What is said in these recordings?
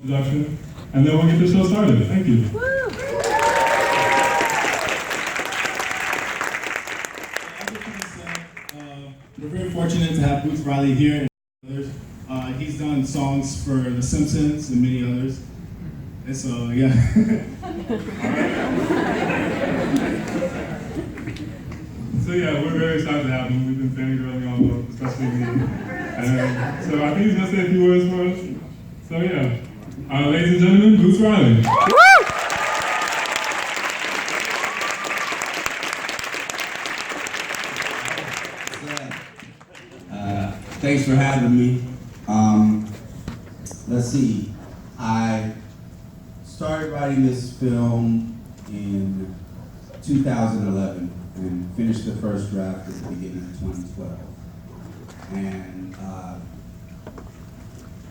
Introduction, and then we'll get the show started. Thank you. We're very fortunate to have Boots Riley here and others. He's done songs for The Simpsons and many others. And so, yeah. So yeah, we're very excited to have him. We've been fangirling on him, especially me. And so I think he's gonna say a few words for us. So yeah, ladies and gentlemen, Boots Riley. Thanks for having me. Let's see. I started writing this film in 2011 and finished the first draft at the beginning of 2012. And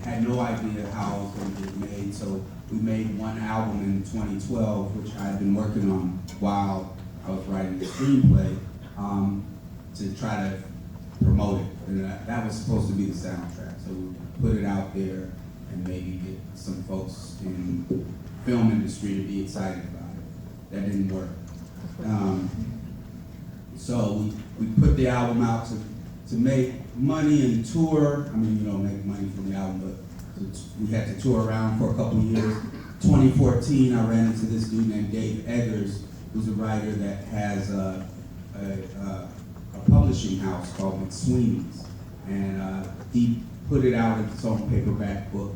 had no idea how it was going to get made, so we made one album in 2012, which I had been working on while I was writing the screenplay, to try to promote it. And that was supposed to be the soundtrack, so we put it out there and maybe get some folks in the film industry to be excited about it. That didn't work. So we put the album out to make money and tour. I mean, you don't make money from the album, but we had to tour around for a couple of years. 2014, I ran into this dude named Dave Eggers, who's a writer that has a publishing house called McSweeney's. And he put it out in its own paperback book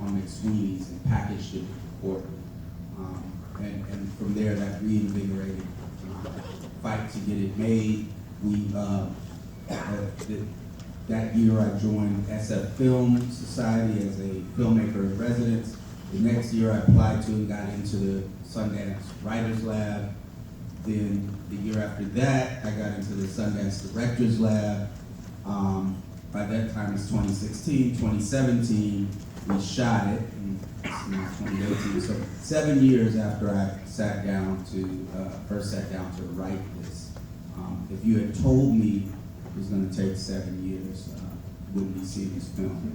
on McSweeney's and packaged it for and from there that reinvigorated fight to get it made. That year I joined SF Film Society as a filmmaker in residence. The next year I applied to and got into the Sundance Writers Lab. Then the year after that, I got into the Sundance Directors Lab. By that time it's 2016, 2017, we shot it, and it's now 2018. So 7 years after I first sat down to write this. If you had told me it was going to take 7 years, wouldn't be seeing this film.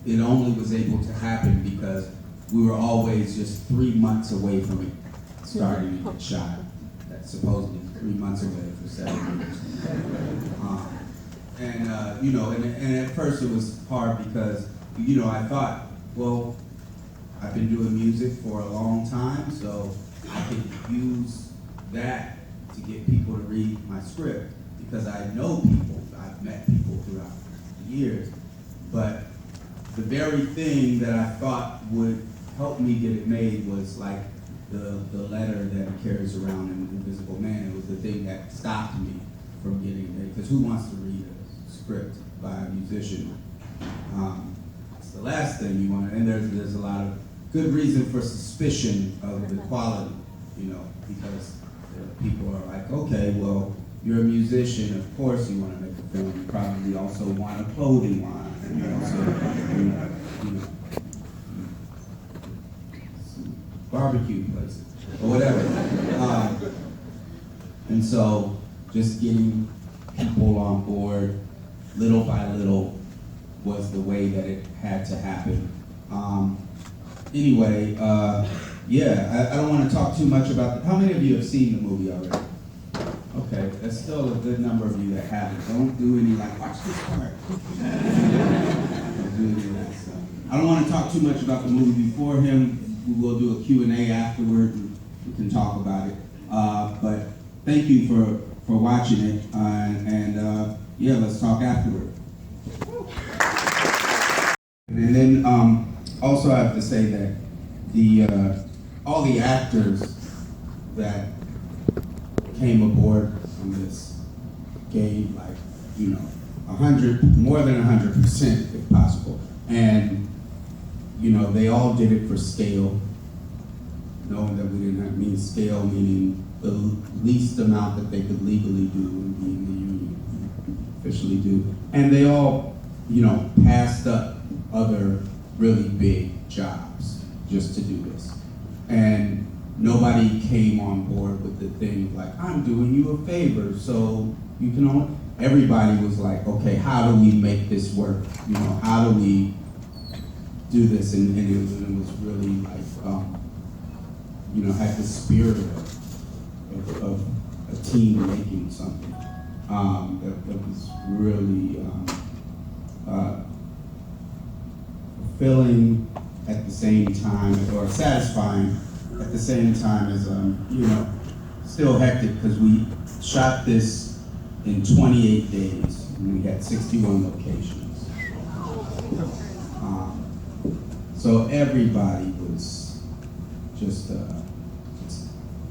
It only was able to happen because we were always just 3 months away from it starting to get shot. That's supposedly 3 months away for 7 years. And at first it was hard because, I thought, well, I've been doing music for a long time, so I could use that to get people to read my script because I know people, I've met people throughout the years, but the very thing that I thought would help me get it made was like the letter that he carries around in Invisible Man. It was the thing that stopped me from getting it made, because who wants to read a script by a musician? It's the last thing you want, and there's a lot of good reason for suspicion of the quality, because people are like, okay, well, you're a musician, of course you want to make a film, you probably also want a clothing line, and you also, barbecue places, or whatever. And so just getting people on board little by little was the way that it had to happen. Anyway, I don't want to talk too much about how many of you have seen the movie already? Okay, there's still a good number of you that haven't. Don't do any watch this part. Don't do any of that stuff. I don't want to talk too much about the movie before him. We will do a Q&A afterward, and we can talk about it. But thank you for watching it, let's talk afterward. And then also I have to say that all the actors that came aboard on this gave more than 100% if possible. And they all did it for scale, knowing that we didn't have scale, meaning the least amount that they could legally do and be in the union officially do. And they all, passed up other really big jobs just to do this. And nobody came on board with the thing like, I'm doing you a favor, so you can only, everybody was like, okay, how do we make this work? You know, how do we do this? And it was really like, you know, had the spirit of a team making something that was really fulfilling at the same time, or satisfying at the same time as, you know, still hectic, because we shot this in 28 days, and we had 61 locations. So everybody was just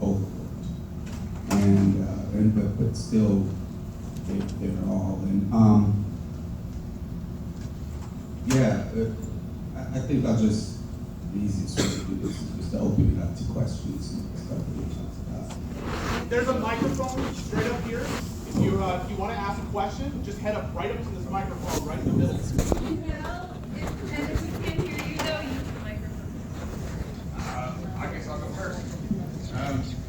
overworked, but still they're all in. I think I'll just, the easiest way to do this is just to open it up to questions and stuff that we talked about. There's a microphone straight up here. If you want to ask a question, just head up right up to this microphone right in the middle. And if we can't hear you though, use the microphone. I guess I'll go first.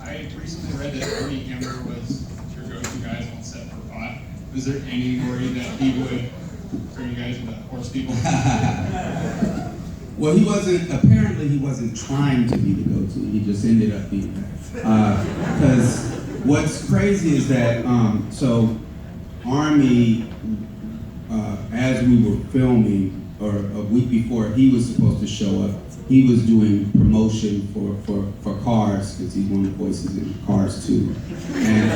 I recently read that Ernie Hammer was your go-to guys on set for pot. Was there any worry that he would turn you guys into horse people? Well, apparently he wasn't trying to be the go-to, he just ended up being that. Because what's crazy is that, so Army, as we were filming, or a week before he was supposed to show up, he was doing promotion for Cars, because he's one of the voices in Cars 2. And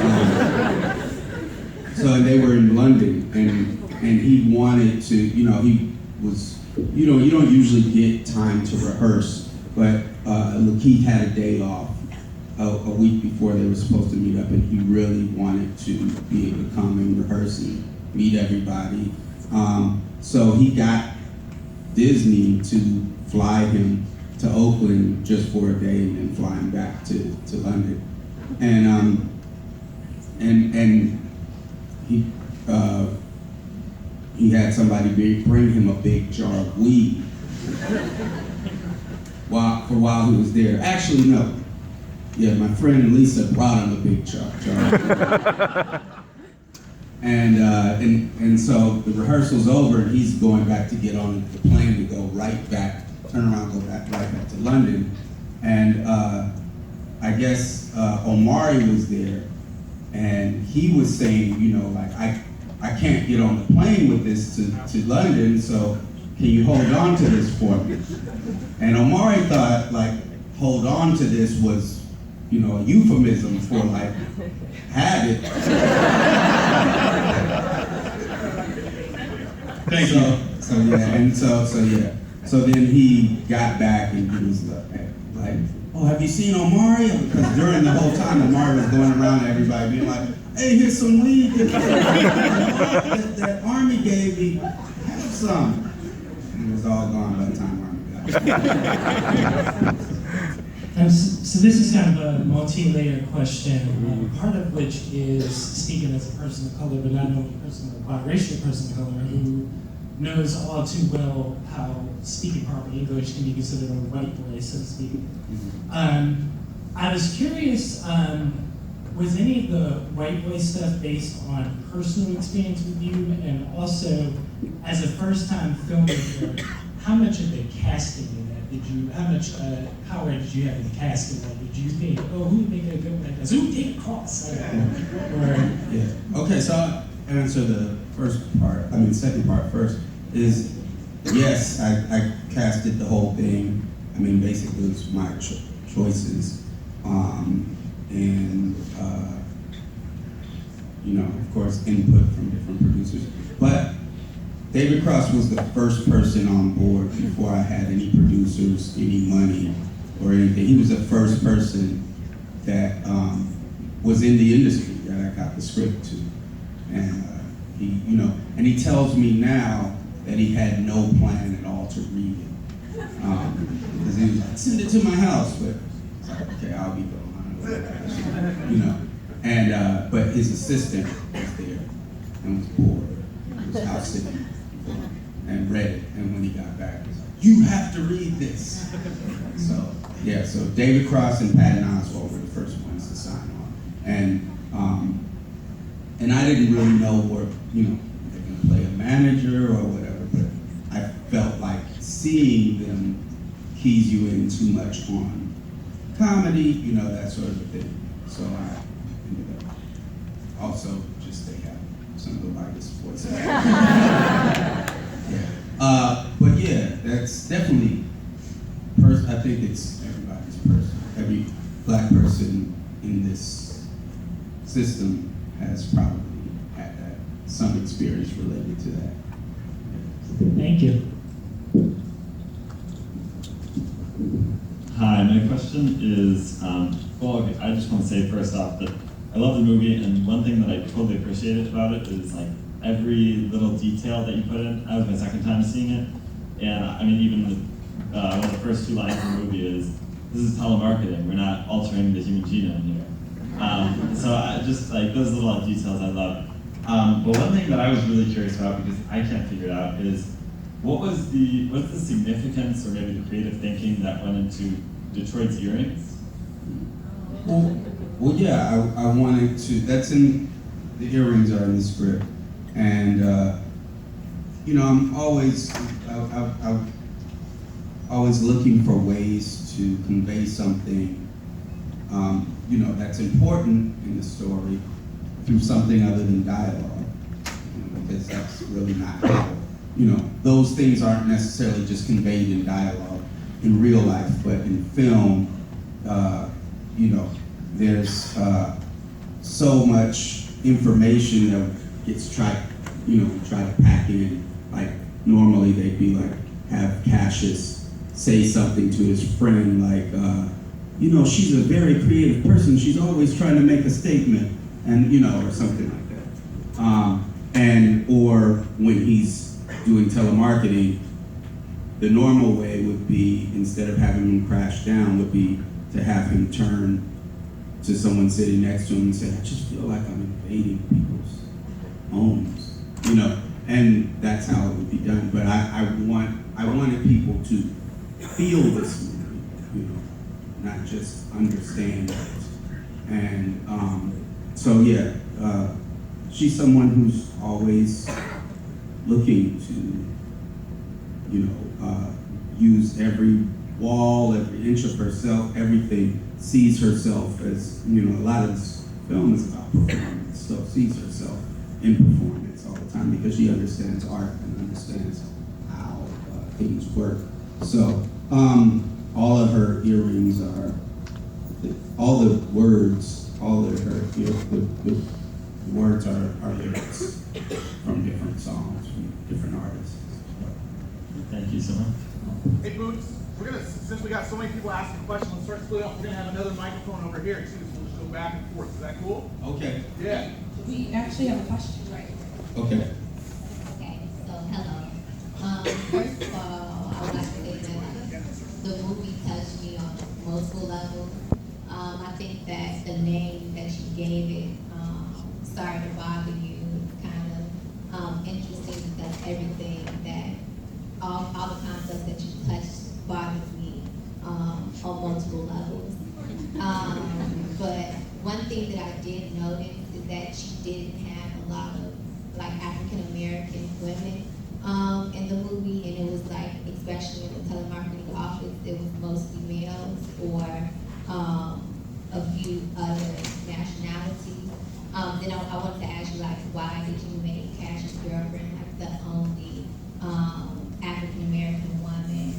so they were in London, and he wanted to, you know, he was, you know, you don't usually get time to rehearse, but Lakeith had a day off a week before they were supposed to meet up, and he really wanted to be able to come and rehearse and meet everybody. So he got Disney to fly him to Oakland just for a day and then fly him back to London. And he had somebody bring him a big jar of weed while he was there. Actually, no. Yeah, my friend Lisa brought him a big jar. And so the rehearsal's over, and he's going back to get on the plane to go right back, turn around, go back right back to London. And I guess Omari was there, and he was saying, you know, like, I can't get on the plane with this to London, so can you hold on to this for me? And Omari thought, like, hold on to this was, you know, a euphemism for, like, have it. Thank you. So yeah, and so yeah. So then he got back and he was like, oh, have you seen Omari? Because during the whole time, Omari was going around to everybody being like, hey, here's some weed that Army gave me. Have some. And it was all gone by the time Army got back. So this is kind of a multi-layered question, part of which is speaking as a person of color, but not only a person of biracial person of color who knows all too well how speaking proper English can be considered a white voice, so to speak. I was curious, was any of the white voice stuff based on personal experience with you, and also as a first-time filmmaker, how much of the casting in that how much power did you have in the casting? Like, did you think, oh, who would make a good one? Who did cross? Yeah. Okay, so I'll answer the second part first. Is yes, I casted the whole thing. I mean, basically, it was my choices, you know, of course, input from different producers, but David Cross was the first person on board before I had any producers, any money, or anything. He was the first person that was in the industry that I got the script to. And he, you know, and he tells me now that he had no plan at all to read it. Because he was like, send it to my house, but it's like, okay, I'll be gone. You know. And but his assistant was there and was bored. He was house sitting and read it, and when he got back, he was like, you have to read this. So yeah, so David Cross and Patton Oswalt were the first ones to sign on. And and I didn't really know where, they're gonna play a manager or whatever, but I felt like seeing them keys you in too much on comedy, that sort of thing. So I ended up also just they have some of the lightest voices. But yeah, that's definitely, I think it's everybody's person. Every black person in this system has probably had that, some experience related to that. Thank you. Hi, my question is, well, I just want to say first off that I love the movie, and one thing that I totally appreciated about it is like every little detail that you put in. That was my second time seeing it, and I mean, even one of the first 2 lines of the movie is, "This is telemarketing. We're not altering the human genome here." So I just like those little details I love. But one thing that I was really curious about, because I can't figure it out, is what's the significance or maybe the creative thinking that went into Detroit's earrings? Well, yeah, I wanted to, that's in, the earrings are in the script. And, I'm always looking for ways to convey something, that's important in the story through something other than dialogue. Because that's really not how, those things aren't necessarily just conveyed in dialogue in real life, but in film, there's so much information that gets tried to pack in. Like normally they'd be like, have Cassius say something to his friend like, she's a very creative person. She's always trying to make a statement, and or something like that. Or when he's doing telemarketing, the normal way would be, instead of having him crash down, would be to have him turn to someone sitting next to him and say, "I just feel like I'm invading people's homes," and that's how it would be done. But I wanted people to feel this movie, not just understand it. And so yeah, she's someone who's always looking to, use every wall, every inch of herself, everything, sees herself as, a lot of this film is about performance, so sees herself in performance all the time because she understands art and understands how things work. So all of her earrings are, all the words, the words are lyrics from different songs, from different artists. Thank you so much. Hey, Boots, since we got so many people asking questions, let's start splitting up. We're gonna have another microphone over here too, so we'll just go back and forth. Is that cool? Okay. Yeah. We actually have a question right here. Okay. Okay, so hello. First of all, I would like to say that the movie touched me on multiple levels. I think that the name that you gave it, Sorry to Bother You, is kind of interesting because everything that, all the concepts that you touched bothers me on multiple levels. But one thing that I did notice is that she didn't have a lot of like African American women in the movie, and it was like, especially in the telemarketing office, it was mostly males or a few other nationalities. Then I wanted to ask you, like, why did you make Cash's girlfriend like the only African American woman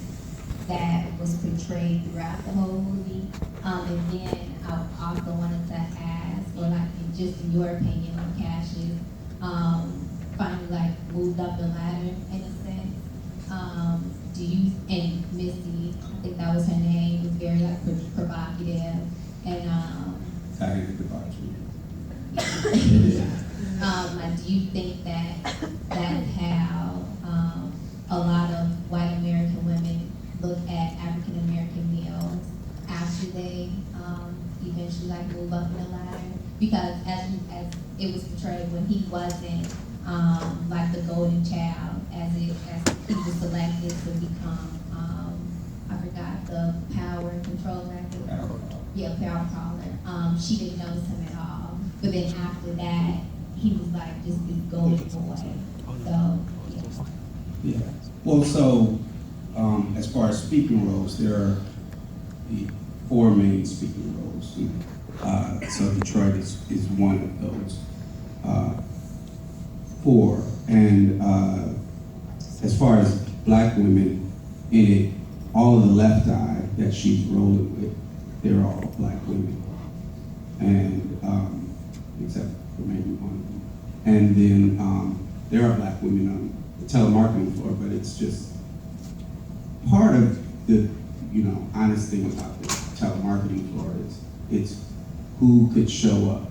that was portrayed throughout the whole movie? And then I also wanted to ask, or like, just in your opinion on Cassius, finally like moved up the ladder in a sense. Do you, and Missy, I think that was her name, was very like provocative, and I hate the debauchery. like, do you think that that's how a lot of white American women look at African American males after they eventually like move up the ladder? Because as it was portrayed when he wasn't like the golden child, as he was selected to become I forgot the power controller. Power. Yeah, power caller. She didn't notice him at all. But then after that, he was like just this golden boy. So, yeah. Yeah. Well, so as far as speaking roles, there are the 4 main speaking roles. So Detroit is one of those 4. And as far as black women in it, all of the left eye that she's rolling with, they're all black women. And except for maybe one of them. And then there are black women on the telemarketing floor, but it's just part of the, honest thing about the telemarketing floor is it's who could show up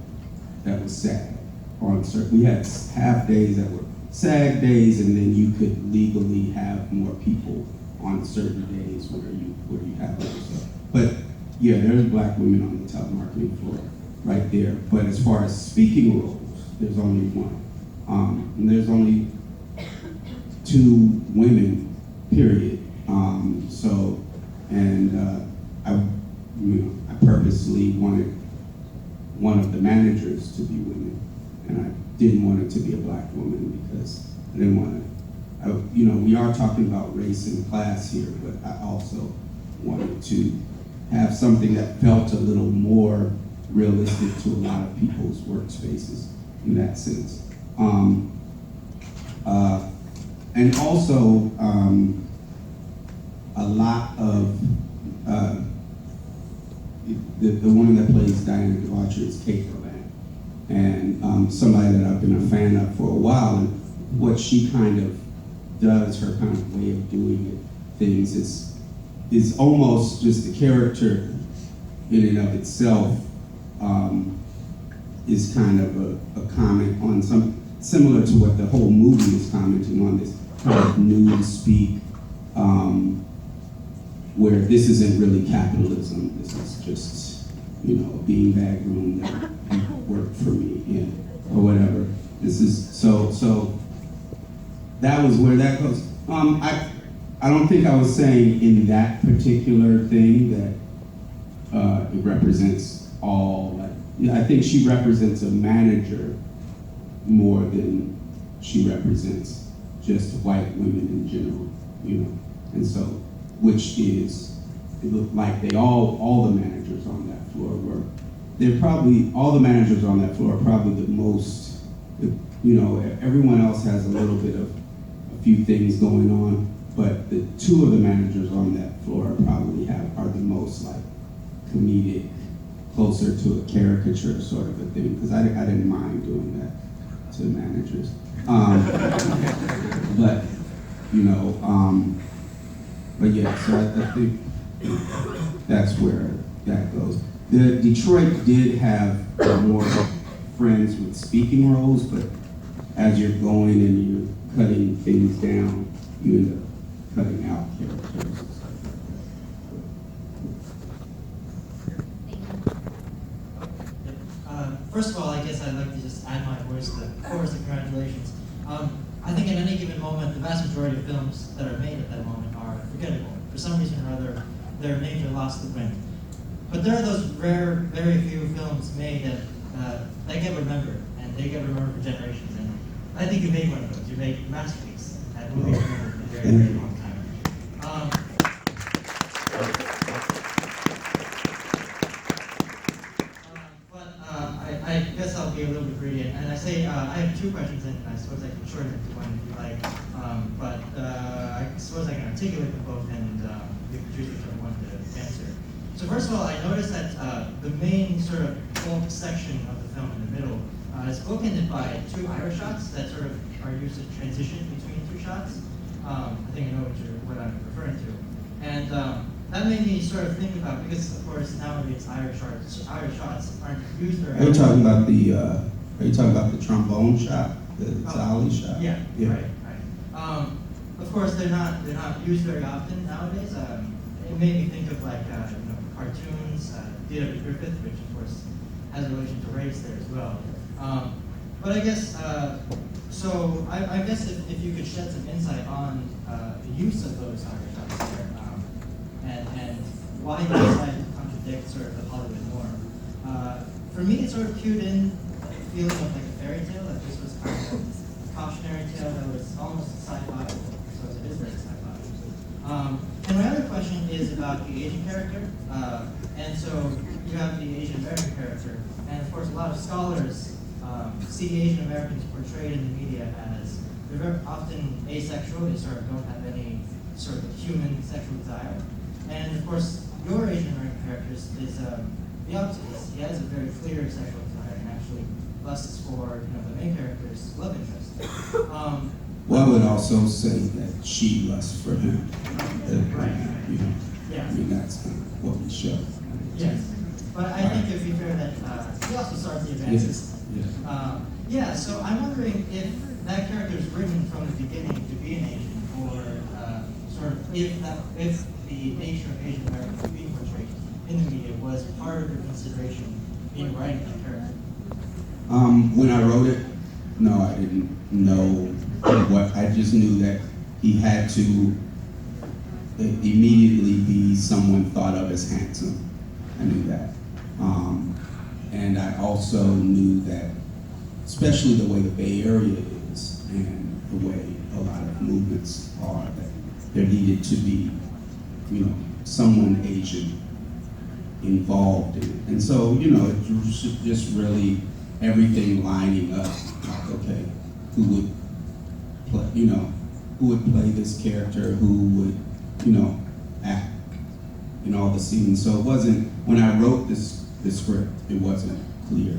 that was SAG on certain. We had half days that were SAG days, and then you could legally have more people on certain days where you have other stuff. But yeah, there's black women on the telemarketing floor right there. But as far as speaking roles, there's only one. And there's only 2 women, period. I purposely wanted one of the managers to be women, and I didn't want it to be a black woman because I didn't want to. We are talking about race and class here, but I also wanted to have something that felt a little more realistic to a lot of people's workspaces in that sense. And also, a lot of the woman that plays Diana DeVacher is Kate Berlant, and somebody that I've been a fan of for a while. And what she kind of does, her kind of way of doing things is almost just the character in and of itself is kind of a comment on some, similar to what the whole movie is commenting on, this kind of news speak, where this isn't really capitalism, this is just, a beanbag room that worked for me, or whatever. This is, so that was where that goes. I don't think I was saying in that particular thing that it represents all, I think she represents a manager more than she represents just white women in general, and so, which is, it looked like all the managers on that floor all the managers on that floor are probably the most, everyone else has a little bit of a few things going on, but the 2 of the managers on that floor are the most like comedic, closer to a caricature sort of a thing, because I didn't mind doing that to managers. But yeah, so I think that's where that goes. The Detroit did have more friends with speaking roles, but as you're going and you're cutting things down, you end up cutting out characters and stuff like that. First of all, I guess I'd like to just add my voice to the chorus of congratulations. I think at any given moment, the vast majority of films that are made at that moment are forgettable. For some reason or other, their names are lost to the wind. But there are those rare, very few films made that they get remembered, and they get remembered for generations. And I think you made one of those. You made a masterpiece that will be remembered for a very, very long time. I guess I'll be a little bit greedy, and I say I have 2 questions, and I suppose I can shorten it to one if you like. I suppose I can articulate them both, and you can choose whichever one to answer. So first of all, I noticed that the main sort of bulk section of the film in the middle is bookended by 2 Irish shots that sort of are used to transition between 2 shots. I think I know what I'm referring to, and that made me sort of think about, because of course nowadays Irish shots aren't used very often. Are you talking about the trombone shot, the Zali shot? Yeah. Right. Of course, they're not used very often nowadays. It made me think of cartoons, D.W. Griffith, which of course has a relation to race there as well. But I guess so. I guess if you could shed some insight on the use of those Irish shots there, and why you decided to contradict sort of the Hollywood norm. For me, it sort of cued in a feeling of like a fairy tale, that this was kind of a cautionary tale that was almost sci-fi, so it is very sci-fi. And my other question is about the Asian character. And so you have the Asian American character, and of course a lot of scholars see Asian Americans portrayed in the media as they're very often asexual, they sort of don't have any sort of human sexual desire. And of course, your Asian American character is the opposite. He has a very clear sexual desire and actually lusts for the main character's love interest. Well, I would also say that she lusts for him. Right. I mean, that's kind of what we show. Yes. But I think it'd be fair that he also starts the advances. Yes. So I'm wondering if that character is written from the beginning to be an Asian, or sort of if the nature of Asian Americans being portrayed in the media was part of your consideration in writing that character. When I wrote it, no, I didn't know what. I just knew that he had to immediately be someone thought of as handsome. I knew that. And I also knew that, especially the way the Bay Area is and the way a lot of movements are, that there needed to be, someone Asian involved in it. And so, it was just really everything lining up. Like, okay, who would play this character? Who would, act in all the scenes? So it wasn't, when I wrote this script, it wasn't clear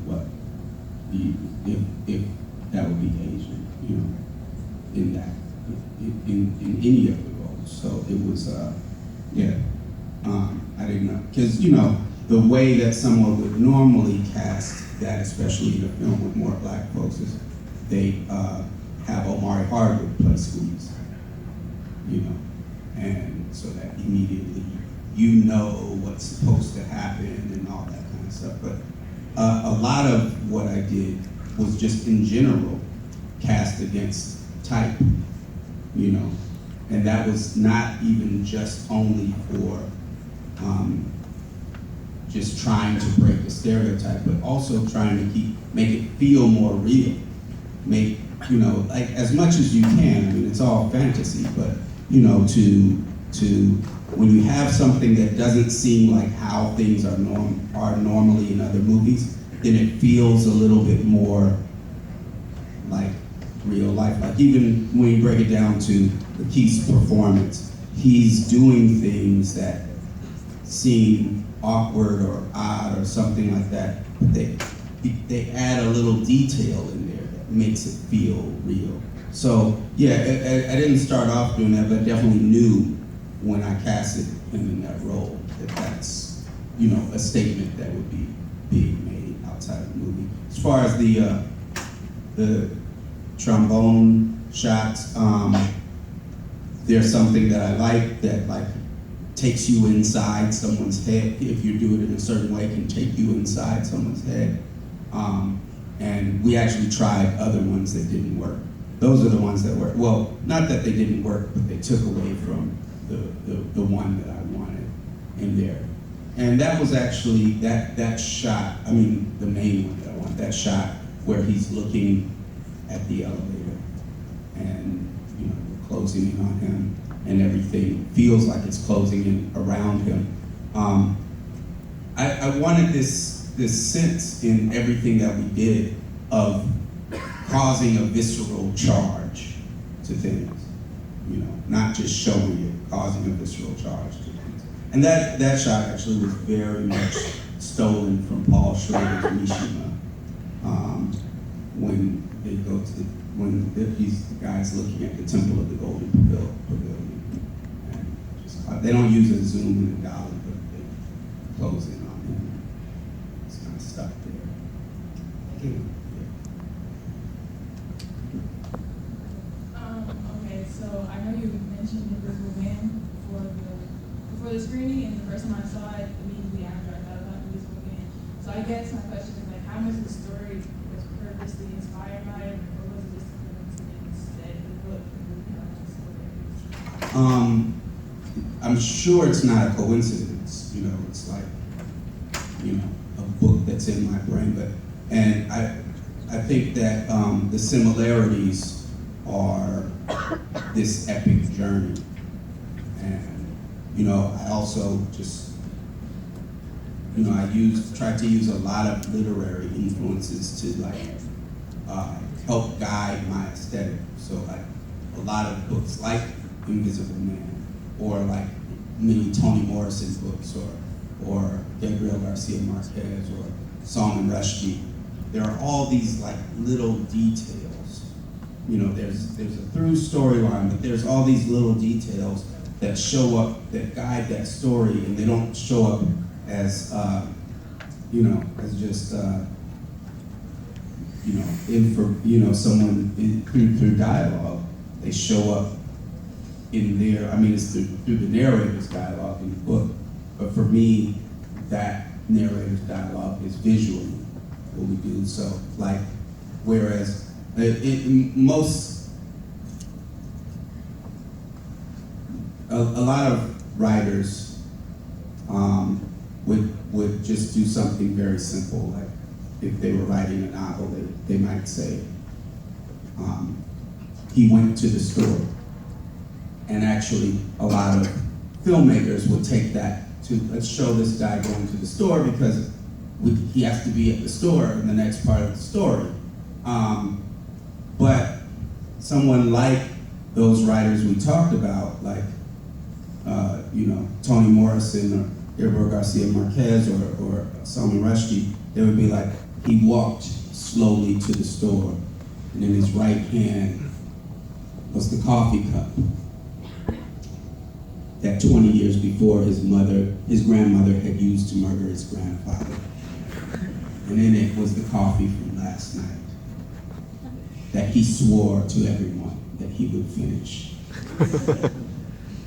what if that would be Asian, in that, in any of the roles. So it was, I didn't know, because the way that someone would normally cast that, especially in a film with more black folks, is they have Omari Hardwick play Squeeze, and so that immediately what's supposed to happen and all that kind of stuff. But a lot of what I did was just in general cast against type, and that was not even just only for just trying to break the stereotype, but also trying to make it feel more real. Make, like as much as you can. I mean, it's all fantasy, but to when you have something that doesn't seem like how things are normally in other movies, then it feels a little bit more like real life. Like even when you break it down to the Keith's performance, he's doing things that seem awkward or odd or something like that, but they add a little detail in there that makes it feel real. So yeah, I didn't start off doing that, but I definitely knew when I casted him in that role that that's a statement that would be being made outside of the movie. As far as the trombone shots, there's something that I like that like takes you inside someone's head. If you do it in a certain way, it can take you inside someone's head. And we actually tried other ones that didn't work. Those are the ones that work. Well, not that they didn't work, but they took away from the one that I wanted in there. And that was actually, that shot, I mean, the main one that I want, that shot where he's looking at the elevator and, we're closing in on him and everything feels like it's closing in around him. I wanted this sense in everything that we did of causing a visceral charge to things, not just showing it, causing a visceral charge to things. And that shot actually was very much stolen from Paul Schrader's Mishima. When they go to these guys looking at the Temple of the Golden Pavilion. And they don't use a zoom and a dolly, but they close in on him. It's kind of stuck there. Thank you. Okay, so I know you mentioned Invisible Man before the screening, and the first time I saw it, immediately after I thought about Invisible Man. So I guess my question is like, how much of the story was purposely inspired by it, or was it just a coincidence that the book just I'm sure it's not a coincidence. It's like, a book that's in my brain. And I think that the similarities are this epic journey. And, you know, I also just, you know, I tried to use a lot of literary influences to like help guide my aesthetic. So like a lot of books like Invisible Man, or like many Toni Morrison books, or Gabriel Garcia Marquez, or Salman Rushdie. There are all these like little details. You know, there's a through storyline, but there's all these little details that show up, that guide that story, and they don't show up as, you know, as just, you know, someone through dialogue. They show up in there. I mean, it's through the narrator's dialogue in the book, but for me, that narrator's dialogue is visually what we do. So, like, whereas a lot of writers would just do something very simple, like if they were writing a novel, they might say, he went to the store. And actually, a lot of filmmakers would take that to, let's show this guy going to the store because he has to be at the store in the next part of the story. But someone like those writers we talked about, like you know, Toni Morrison or Gabriel Garcia Marquez or Salman Rushdie, they would be like, he walked slowly to the store, and in his right hand was the coffee cup that 20 years before his grandmother had used to murder his grandfather. And in it was the coffee from last night that he swore to everyone that he would finish.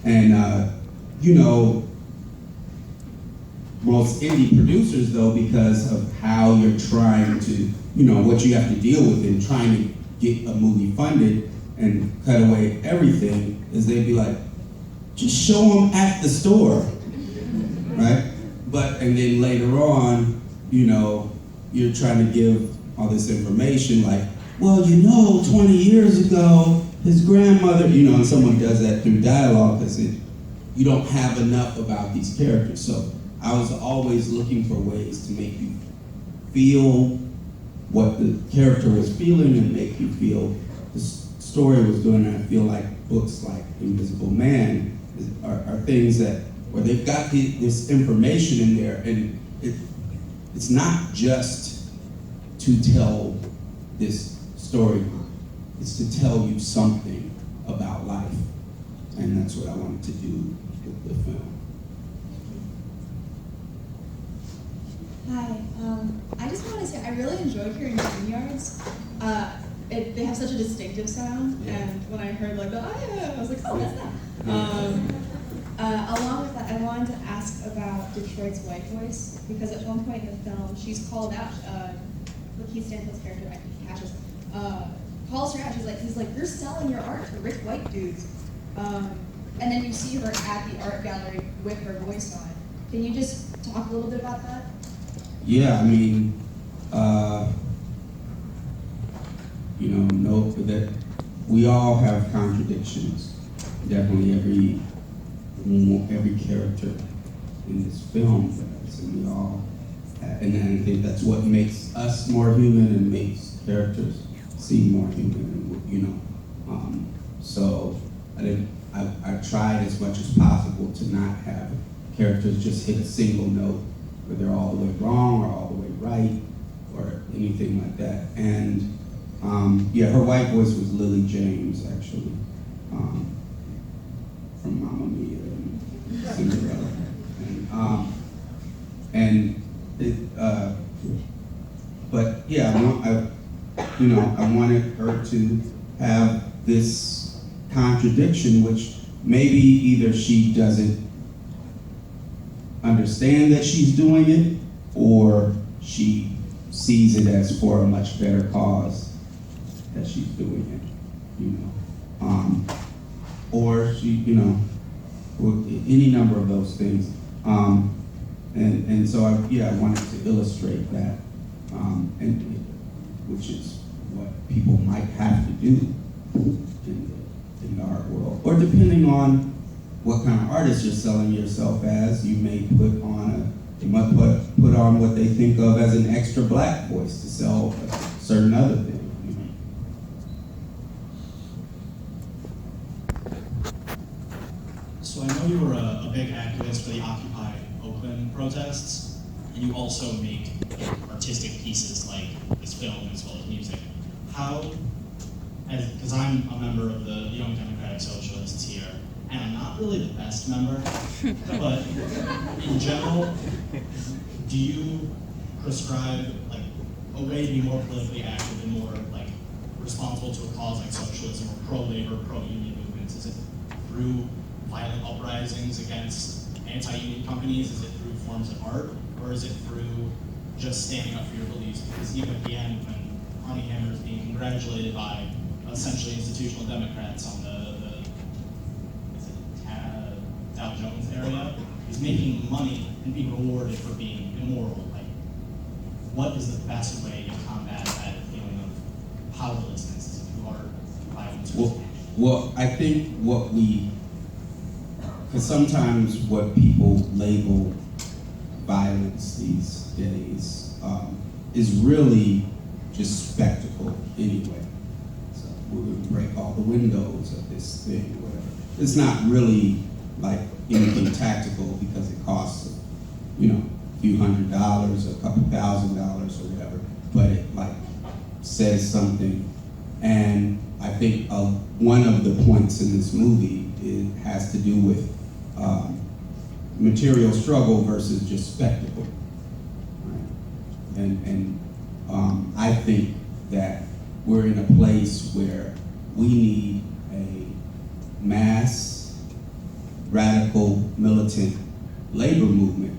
And, you know, most indie producers, though, because of how you're trying to, you know, what you have to deal with in trying to get a movie funded and cut away everything, is they'd be like, just show them at the store, right? And then later on, you know, you're trying to give all this information like, well, you know, 20 years ago, his grandmother, you know, and someone does that through dialogue because you don't have enough about these characters. So I was always looking for ways to make you feel what the character was feeling and make you feel the story was doing. And I feel like books like Invisible Man are things that, where they've got this information in there, and it's not just to tell this storyline, it's to tell you something about life. And that's what I wanted to do with the film. Hi, I just want to say I really enjoyed hearing Vineyards. They have such a distinctive sound, Yeah. and when I heard like the I was like, oh, that's that. Along with that, I wanted to ask about Detroit's white voice, because at one point in the film, she's called out. Lakeith Stanfield's character, Cassius, calls her out. He's like, you're selling your art to rich white dudes. And then you see her at the art gallery with her voice on. Can you just talk a little bit about that? Yeah, I mean, you know, note that we all have contradictions. Definitely every character in this film does, and we all, and I think that's what makes us more human and makes characters seem more human, you know. So I tried as much as possible to not have characters just hit a single note, where they're all the way wrong or all the way right or anything like that. And yeah, her white voice was Lily James, actually, from Mamma Mia and Cinderella. But yeah, I wanted her to have this contradiction, which maybe either she doesn't understand that she's doing it, or she sees it as for a much better cause that she's doing it, you know. Or she, you know, or any number of those things. And so I wanted to illustrate that, and which is what people might have to do in the art world. Or depending on what kind of artist you're selling yourself as, you may put on put on what they think of as an extra black voice to sell a certain other thing. So I know you were a big activist for the Occupy Oakland protests, and you also make artistic pieces like this film as well as music. How, because I'm a member of the Young Democratic Socialists here, and I'm not really the best member, but in general, do you prescribe like a way to be more politically active and more like responsible to a cause like socialism or pro-labor, pro-union movements? Is it through violent uprisings against anti-union companies? Is it through forms of art? Or is it through just standing up for your beliefs? Because even at the end, when Armie Hammer is being congratulated by essentially institutional Democrats on the is it Dow Jones area, he's making money and being rewarded for being immoral. Like, what is the best way to combat that feeling of powerlessness if you are violent? Well, I think because sometimes what people label violence these days is really just spectacle anyway. So we're going to break all the windows of this thing, whatever. It's not really like anything tactical because it costs, a few $100, a couple $1,000 or whatever, but it like says something. And I think one of the points in this movie has to do with material struggle versus just spectacle. Right? And I think that we're in a place where we need a mass, radical, militant labor movement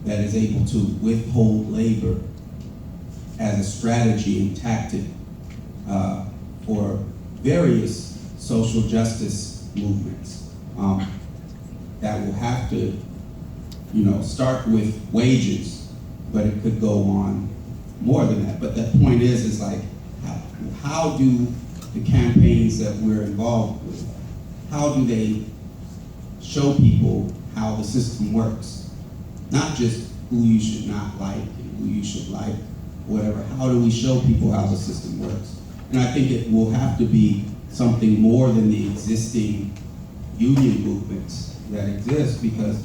that is able to withhold labor as a strategy and tactic for various social justice movements that will have to, start with wages, but it could go on more than that. But the point is like, how do the campaigns that we're involved with, how do they show people how the system works? Not just who you should not like and who you should like, whatever. How do we show people how the system works? And I think it will have to be something more than the existing union movements that exist, because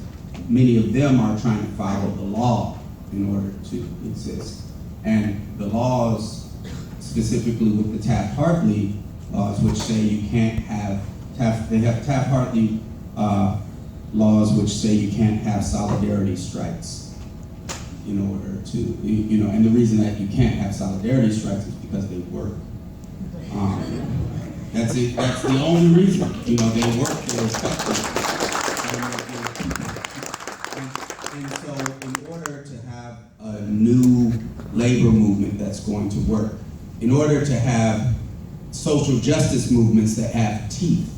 many of them are trying to follow the law in order to exist. And the laws, specifically with the Taft-Hartley laws, which say you can't have, they have Taft-Hartley laws which say you can't have solidarity strikes in order to, and the reason that you can't have solidarity strikes is because they work. That's it. That's the only reason. They work. They're effective. And so, in order to have a new labor movement that's going to work, in order to have social justice movements that have teeth,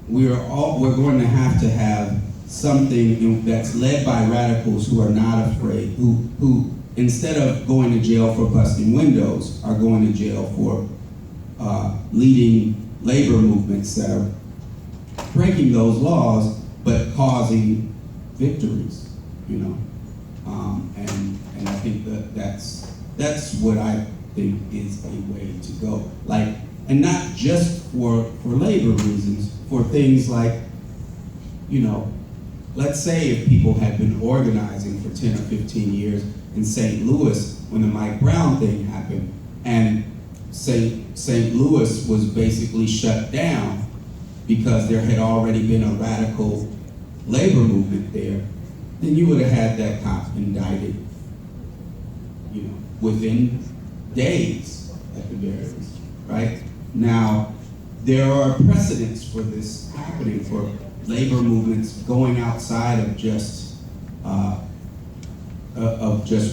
we're going to have something that's led by radicals who are not afraid, who instead of going to jail for busting windows, are going to jail for leading labor movements that are breaking those laws but causing victories, and I think that's what I think is a way to go. Like, and not just for labor reasons, for things like, let's say if people had been organizing for 10 or 15 years in St. Louis when the Mike Brown thing happened, and St. Louis was basically shut down because there had already been a radical labor movement there, then you would have had that cop indicted, within days at the very least, right? Now, there are precedents for this happening, for labor movements going outside of just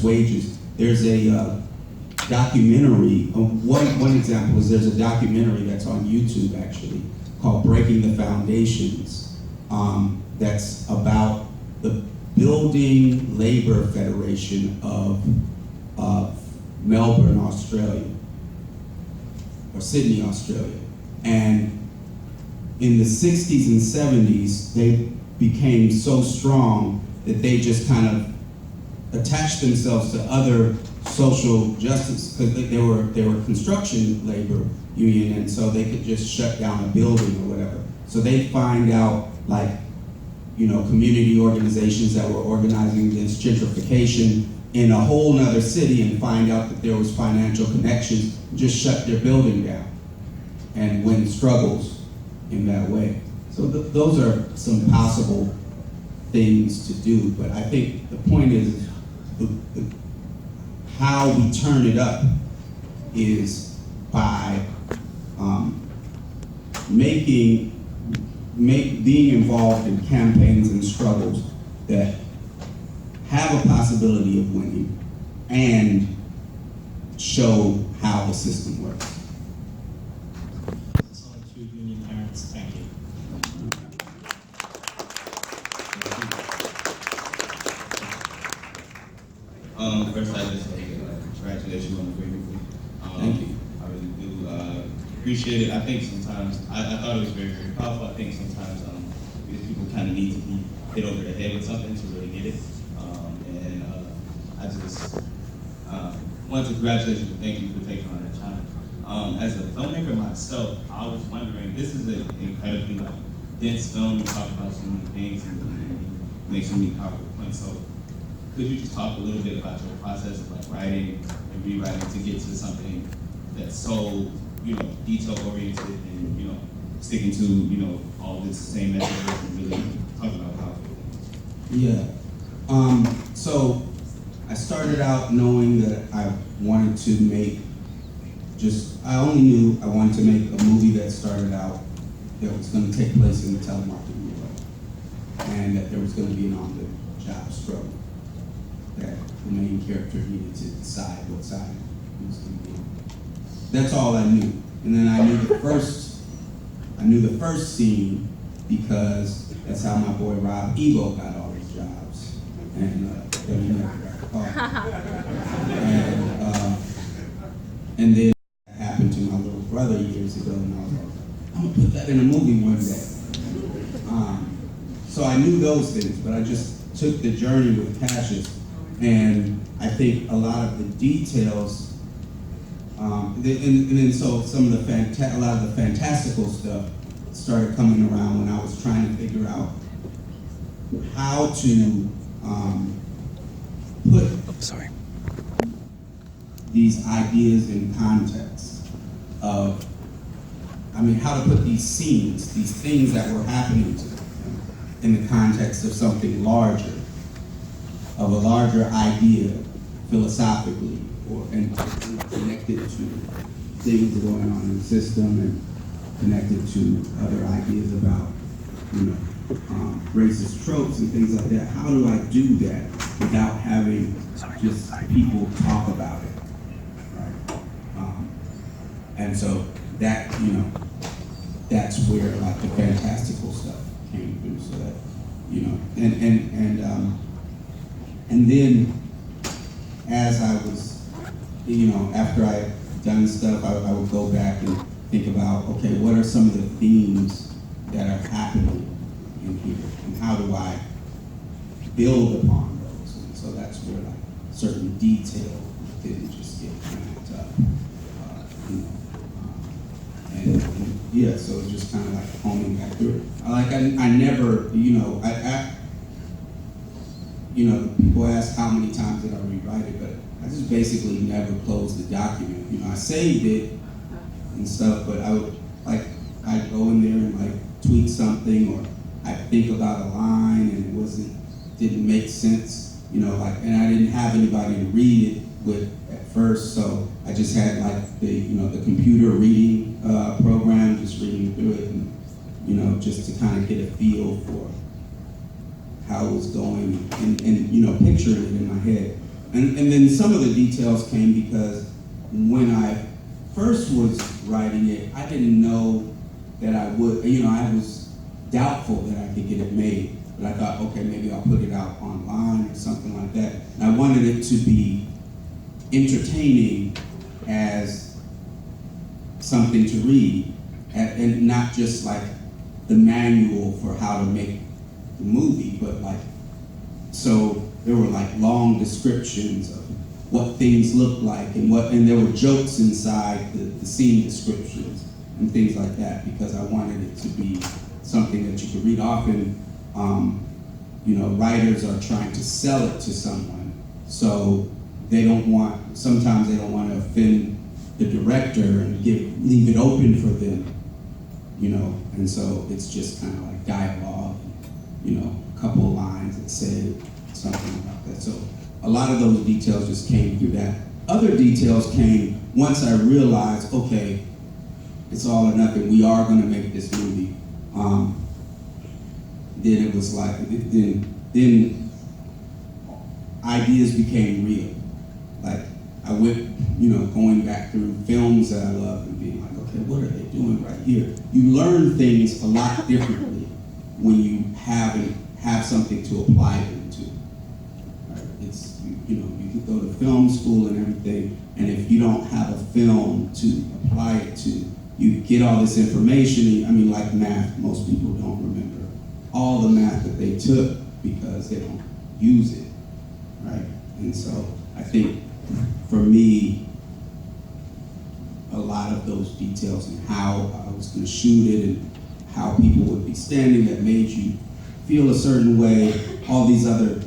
wages. There's a documentary. One example is there's a documentary that's on YouTube actually called "Breaking the Foundations." That's about the Building Labor Federation of Melbourne, Australia, or Sydney, Australia. And in the 60s and 70s, they became so strong that they just kind of attached themselves to other social justice, because they were construction labor union, and so they could just shut down a building or whatever. So they find out, like, you know, community organizations that were organizing against gentrification in a whole nother city and find out that there was financial connections, just shut their building down and win struggles in that way. So those are some possible things to do, but I think the point is how we turn it up is by being involved in campaigns and struggles that have a possibility of winning and show how the system works. Solitude Union parents, thank you. First, I just want to congratulations on the great movie. Thank you. I really do appreciate it. I think sometimes, I thought it was very, very powerful. I think sometimes these people kind of need to be hit over the head with something to really get it. I just wanted to congratulate you and thank you for taking on that challenge. As a filmmaker myself, I was wondering, this is an incredibly dense film. You talk about so many things and make so many powerful points. So could you just talk a little bit about your process of like writing and rewriting to get to something that's so, you know, detail oriented and, you know, sticking to, you know, all this same message and really talking about powerful things? Yeah. So I started out knowing that I wanted to make I only knew I wanted to make a movie that started out that was going to take place in the telemarketing world, and that there was going to be an on-the-job struggle, that the main character needed to decide what side he was going to be on. That's all I knew. And then I knew the first scene because that's how my boy Rob Ebo got all his jobs, and that he never got caught. And then that happened to my little brother years ago, and I was like, I'm gonna put that in a movie one day. So I knew those things, but I just took the journey with Cassius, and I think a lot of the details, and then so some of the a lot of the fantastical stuff started coming around when I was trying to figure out how to put these ideas in context of, how to put these scenes, these things that were happening to them in the context of something larger, of a larger idea philosophically, and connected to things going on in the system and connected to other ideas about, racist tropes and things like that. How do I do that without having just people talk about it, right? And so that, that's where like the fantastical stuff came through. So that, and then as I was, after I had done stuff, I would go back and think about, okay, what are some of the themes that are happening in here, and how do I build upon those? And so that's where like certain detail didn't just get cranked up, and yeah, so it's just kind of like homing back through it. I never, people ask how many times did I rewrite it, but I just basically never closed the document. I saved it and stuff, but I'd go in there and like tweak something, or I'd think about a line and it didn't make sense, and I didn't have anybody to read it with at first, so I just had like the computer reading program, just reading through it, and just to kind of get a feel for how it was going, and picturing it in my head. And then some of the details came because when I first was writing it, I didn't know that I would, I was doubtful that I could get it made. but I thought, okay, maybe I'll put it out online or something like that. And I wanted it to be entertaining as something to read, and not just like the manual for how to make the movie, but like, so there were like long descriptions of what things looked like and there were jokes inside the scene descriptions and things like that, because I wanted it to be something that you could read. Often, writers are trying to sell it to someone, so sometimes they don't want to offend the director and leave it open for them, and so it's just kind of like dialogue, a couple of lines that say something about that. So a lot of those details just came through that. Other details came once I realized, okay, it's all or nothing, we are going to make this movie. Then it was like, then ideas became real. Like, I went, going back through films that I love and being like, okay, what are they doing right here? You learn things a lot differently when you have something to apply them to. Right? It's, you can go to film school and everything, and if you don't have a film to apply it to, you get all this information. I mean, like math, most people don't remember all the math that they took because they don't use it, right? And so I think for me, a lot of those details and how I was going to shoot it and how people would be standing that made you feel a certain way, all these other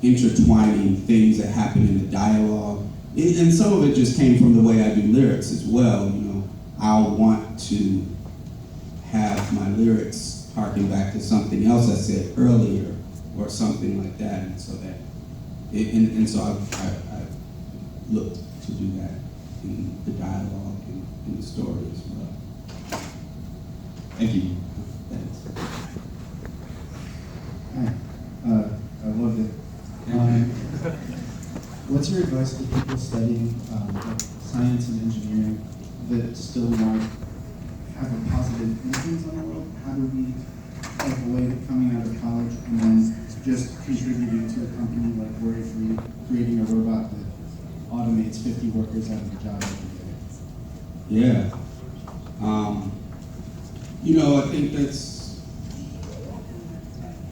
intertwining things that happen in the dialogue. And some of it just came from the way I do lyrics as well. I'll want to have my lyrics harken back to something else I said earlier or something like that. And so so I looked to do that in the dialogue and in the story as well. Thank you. Thanks. Hi, I loved it. What's your advice to people studying science and engineering that still want to have a positive influence on the world? How do we avoid coming out of college and then just contributing to a company like Worry Free, creating a robot that automates 50 workers out of a job every day? Yeah. I think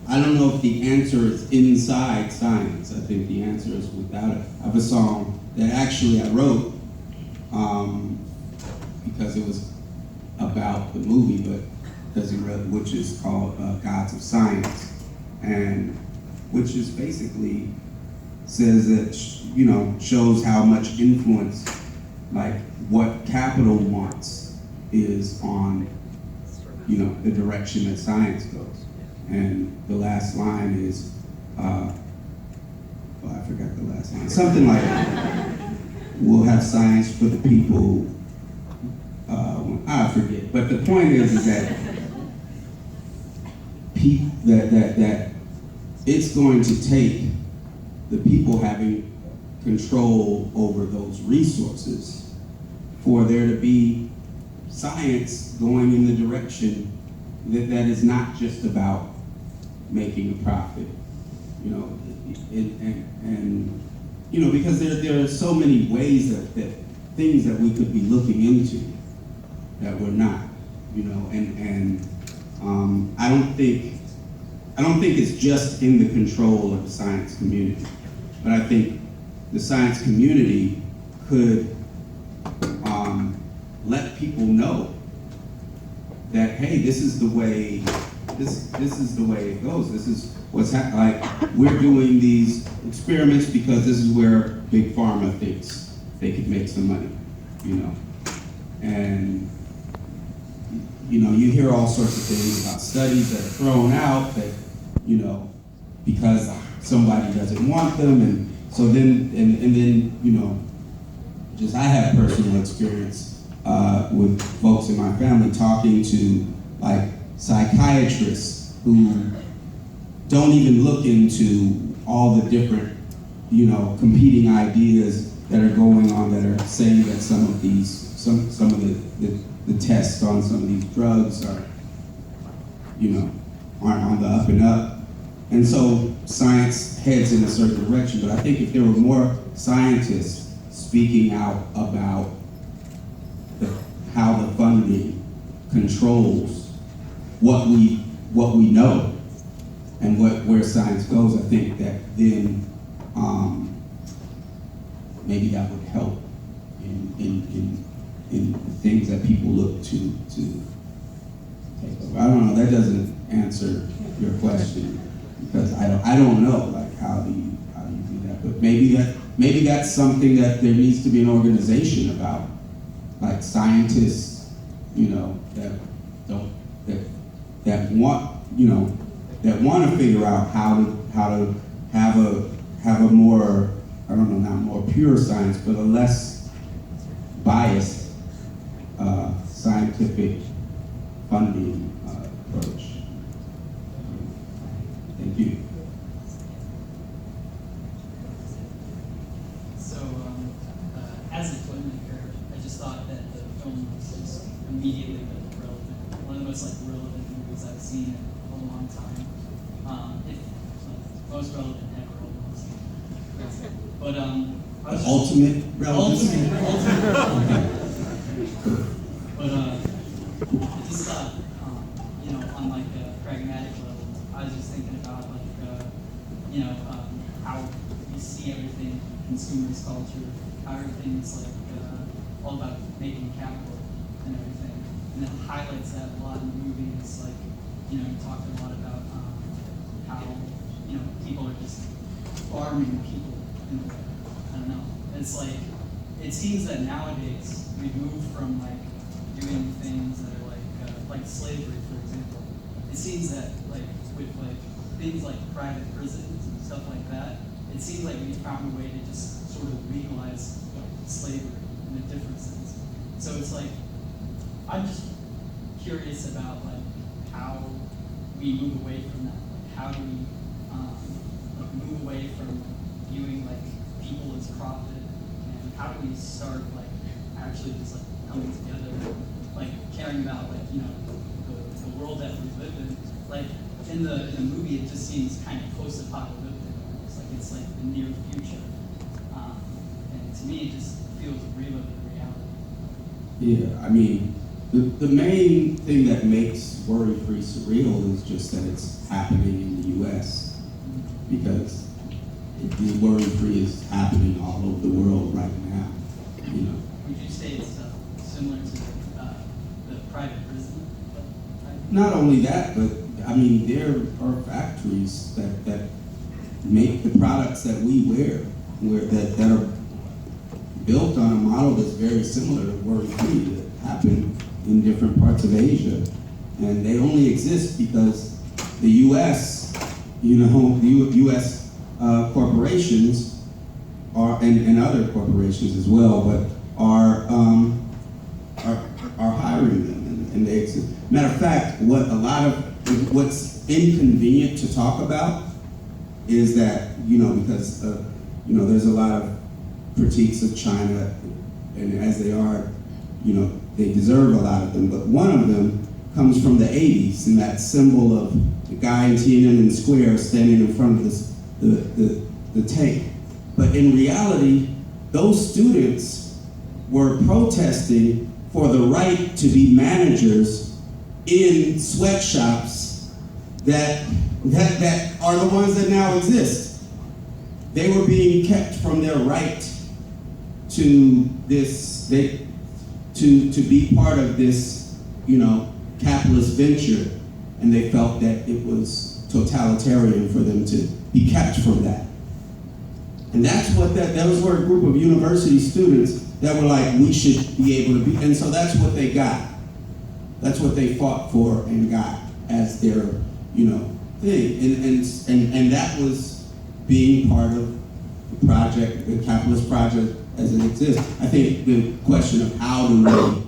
I don't know if the answer is inside science. I think the answer is without it. I have a song that actually I wrote because it was about the movie, but which is called Gods of Science, and which is basically says that, shows how much influence, like what capital wants is on, the direction that science goes. And the last line is, I forgot the last line. Something like, we'll have science for the people, I forget. But the point is that that it's going to take the people having control over those resources for there to be science going in the direction that is not just about making a profit, because there are so many ways that things that we could be looking into that we're not, and I don't think it's just in the control of the science community, but I think the science community could let people know that, hey, this is the way it goes. This is what's happening. Like, we're doing these experiments because this is where Big Pharma thinks they could make some money, And, you hear all sorts of things about studies that are thrown out that, because somebody doesn't want them. And so then, and then, just I have personal experience with folks in my family talking to like psychiatrists who don't even look into all the different, competing ideas that are going on that are saying that some of the tests on some of these drugs are, aren't on the up and up. And so science heads in a certain direction, but I think if there were more scientists speaking out about how the funding controls what we know and where science goes, I think that then maybe that would help in things that people look to take over. I don't know. That doesn't answer your question because I don't know. Like how do you do that? But maybe that's something that there needs to be an organization about, like scientists, that want to figure out how to have a more, I don't know, not more pure science, but a less biased scientific funding approach. Thank you. So, as a filmmaker, I just thought that the film was just immediately relevant. One of the most relevant movies I've seen in a long time. Most relevant ever, almost. But I was Ultimate relevance. Ultimate. But I just thought, on a pragmatic level, I was just thinking about how we see everything, consumers culture, how everything's all about making capital and everything, and it highlights that a lot in the movie. It's you talked a lot about how people are just farming people in a way. I don't know. It's it seems that nowadays we've moved from doing things that are like slavery, for example. It seems that with things like private prisons and stuff like that, it seems like we found a way to just sort of legalize slavery in a different sense. So it's I'm just curious about how we move away from that. How do we move away from viewing people as profit, and how do we start actually just coming together, caring about the world that we live in. In the movie, it just seems kind of post-apocalyptic. It's the near future, and to me, it just feels real of the reality. Yeah, I mean, the main thing that makes worry-free surreal is just that it's happening in the U.S. because the worry-free is happening all over the world right now. Would you say it's similar to the private prison? Not only that, but I mean, there are factories that make the products that we wear, that are built on a model that's very similar to worry-free that happen in different parts of Asia, and they only exist because the U.S., the U.S. Corporations are, and other corporations as well, but are hiring them, and they exist. Matter of fact, what's inconvenient to talk about is that because there's a lot of critiques of China, and as they are, they deserve a lot of them. But one of them comes from the '80s, and that symbol of the guy in Tiananmen Square standing in front of the tank. But in reality, those students were protesting for the right to be managers in sweatshops that are the ones that now exist. They were being kept from their right to this, to be part of this, capitalist venture, and they felt that it was totalitarian for them to be kept from that. And that's what those were a group of university students that were like, we should be able to be, and so that's what they got. That's what they fought for and got as their, thing. And that was being part of the project, the capitalist project as it exists. I think the question of how do we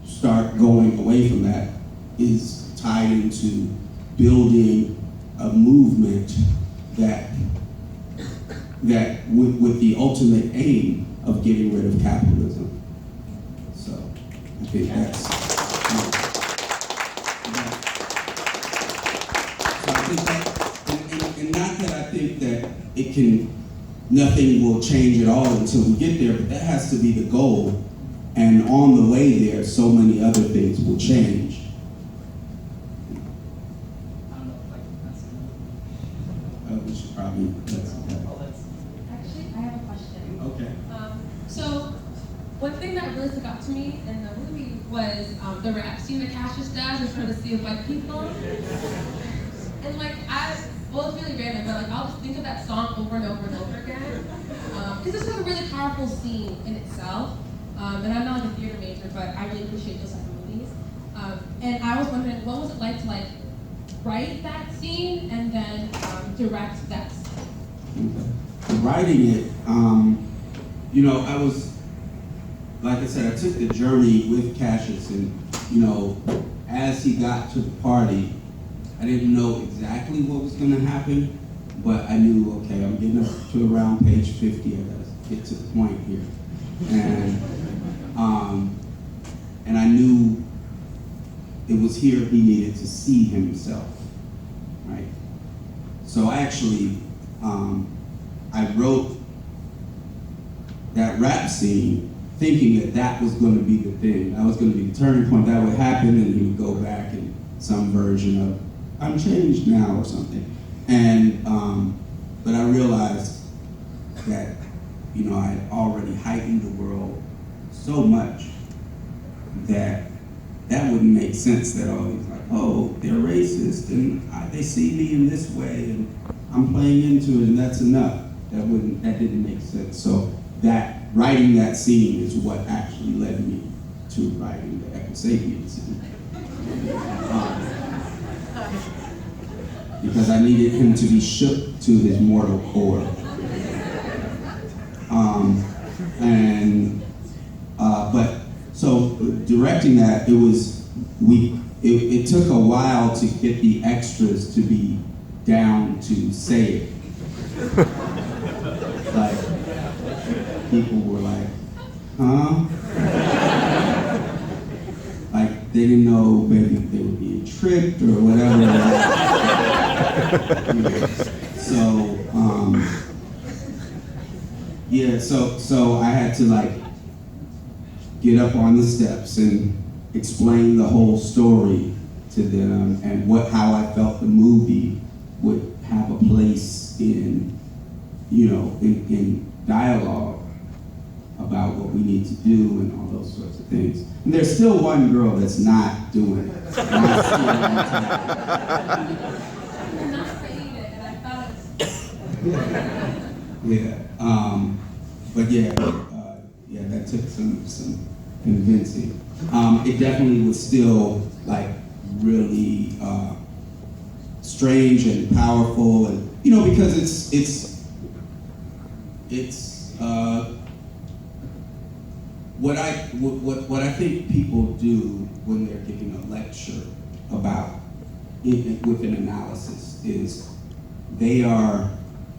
start going away from that is tied into building a movement that with the ultimate aim of getting rid of capitalism. So I think that's. So I think that, and nothing will change at all until we get there, but that has to be the goal. And on the way there, so many other things will change. I don't know if I can ask another We should probably, Actually, I have a question. okay. So, one thing that really stuck out to me in the movie was the rap scene that Cassius does in front of a sea of white people. And like, well, it's really random, but like, I'll just think of that song over and over and over again. Because this was a really powerful scene in itself. And I'm not like a theater major, but I really appreciate those type of movies. And I was wondering, what was it like to like write that scene and then direct that scene? Writing it, you know, I was, like I said, I took the journey with Cassius, and you know, as he got to the party, I didn't know exactly what was going to happen, but I knew, okay, I'm getting up to around page 50, I gotta get to the point here. And I knew it was here he needed to see himself, right? So I actually, I wrote that rap scene thinking that that was going to be the thing. That was going to be the turning point. That would happen, and he would go back in some version of, I'm changed now or something. And, but I realized that, you know, I had already heightened the world so much that that wouldn't make sense, that all these like, oh, they're racist and they see me in this way and I'm playing into it and that's enough. That didn't make sense. So writing that scene is what actually led me to writing the Ecosapien scene. Because I needed him to be shook to his mortal core. But so directing that, it took a while to get the extras to be down to say it. Like, people were like, huh? Like, they didn't know maybe they were being tricked or whatever. So I had to like get up on the steps and explain the whole story to them and how I felt the movie would have a place in, you know, in dialogue about what we need to do and all those sorts of things. And there's still one girl that's not doing it. And I see it all the time. You're not saying it, and I thought Yeah. But yeah, that took some convincing. It definitely was still like really strange and powerful, and you know, because it's what I think people do when they're giving a lecture about with an analysis is they are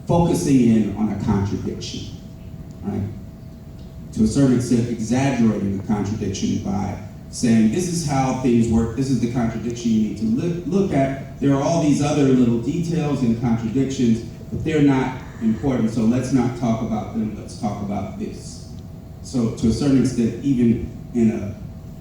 focusing in on a contradiction, right? To a certain extent, exaggerating the contradiction by saying, this is how things work, this is the contradiction you need to look at. There are all these other little details and contradictions, but they're not important, so let's not talk about them, let's talk about this. So to a certain extent, even in a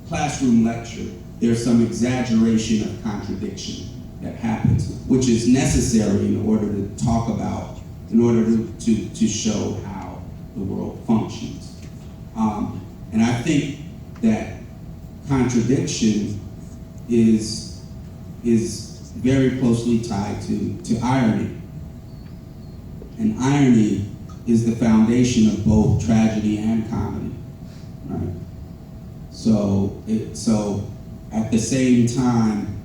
classroom lecture, there's some exaggeration of contradiction that happens, which is necessary in order to talk about, in order to show how the world functions. And I think that contradiction is very closely tied to irony. And irony is the foundation of both tragedy and comedy, right? So at the same time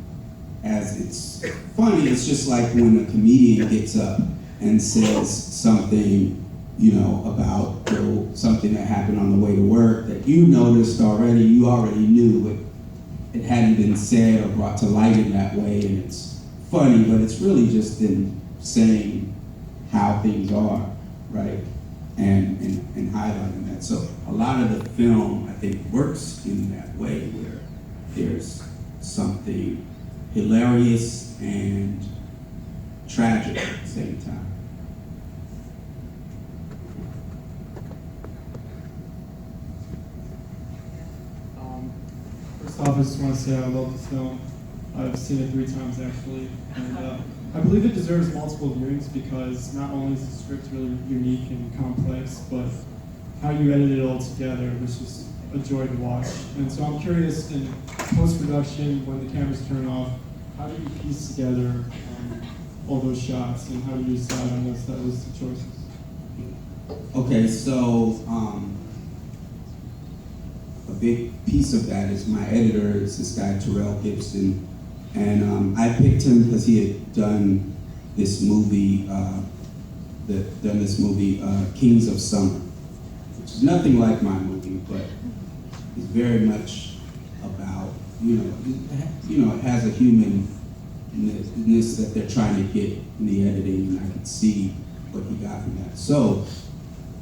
as it's funny, it's just like when a comedian gets up and says something, you know, about something that happened on the way to work that you noticed already, you already knew, it hadn't been said or brought to light in that way, and it's funny, but it's really just in saying how things are, right? And highlighting that. So a lot of the film, I think, works in that way where there's something hilarious and tragic at the same time. First off, I just want to say I love this film. I've seen it 3 times actually, and I believe it deserves multiple viewings because not only is the script really unique and complex, but how you edit it all together was just a joy to watch. And so I'm curious, in post-production, when the cameras turn off, how do you piece together all those shots, and how do you decide on those choices? Okay, so a big piece of that is my editor is this guy Terrell Gibson, and I picked him because he had done this movie, Kings of Summer, which is nothing like my movie, but it's very much about it has a humanness that they're trying to get in the editing, and I could see what he got from that. So